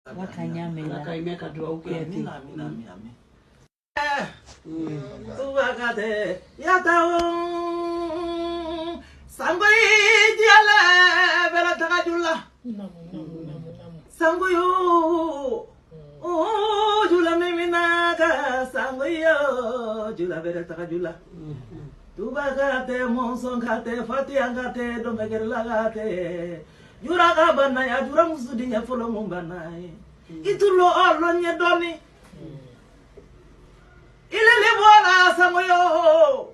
Wakaimeka dua uketi. Tuwakate yatawo sangoi diala bela tagajula sangoyo jula meminaka sangoyo jula bela tagajula tuwakate monson kate fatiangate dombegerlagate jura kabana ya jura musudinya folo mumbana itulo orlo nyedoni ilele bora sangoyo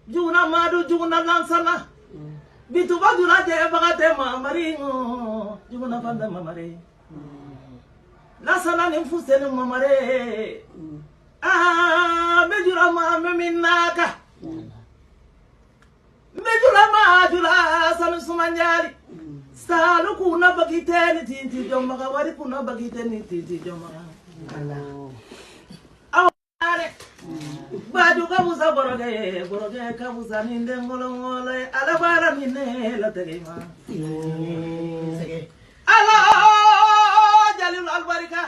juna madu juna lansana bitu badula je bagate mamaringo juna fanda mamare lansana ni fusene mamare mejura ma meminaka mejura ma jula sanu sumanjari salu kuna bagiteni tinti jomma wari kuna bagiteni tinti jomma baju kabuza boroge kabuza ninde ngolo alabara nine la tegema ala jalil albarika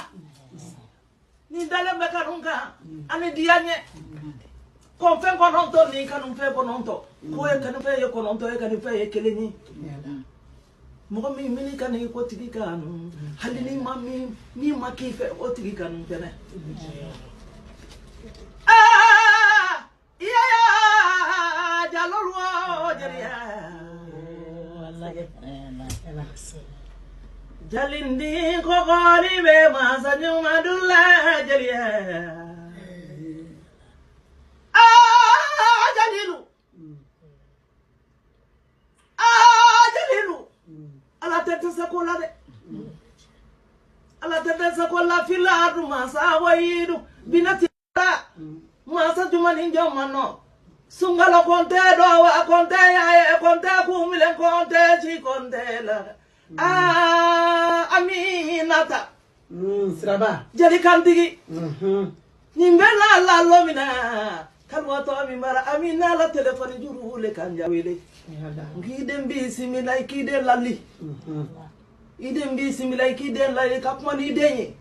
ni dale bekarunga ani dianye konfen kononto ni kanumfe kononto ko e kanumfe ye kononto e kanumfe ye keleni mogo mi mini kan ko tigi kanu halini mami ni makife o tigi kanu tene Jalindi kokori be masanyu madulla jaliya jalilu ala tete sakola de ala tete sakola filadu masa wayidu binati masa jumani njomano sungalo konte dowa konte ya konte kumile konte chi konte la aminata Siraba. jadi kantigi nimbela la lomina kalwato amimara amina la telefoni juru le kanjawile ngide mbisi mila ikide lali ide mbisi mila ikide lali kapmani idenye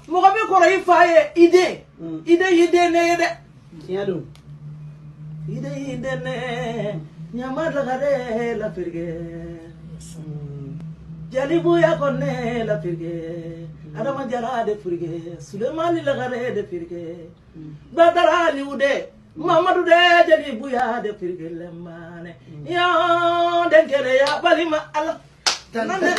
mogo be koro ifaye ide ne de Tiado. ide ne nyamada gare la firge jalibu ya konne la firge adama jara de firge sulemani la gare de firge badara liude mamadu de jalibu ya de firge lemane yo denkere ya balima ala tanane